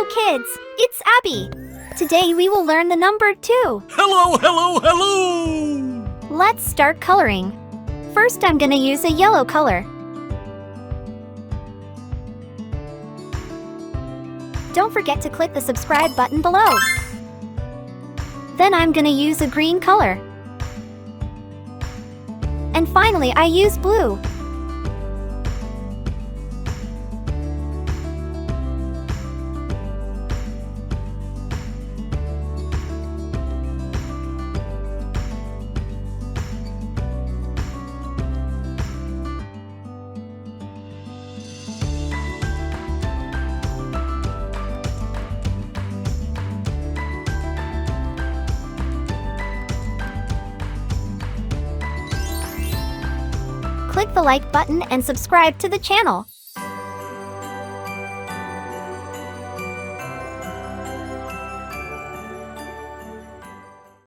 Hello kids, it's Abby. Today we will learn the number 2. Hello, hello, hello! Let's start coloring. First I'm gonna use a yellow color. Don't forget to click the subscribe button below. Then I'm gonna use a green color. And finally I use blue. Click the like button and subscribe to the channel.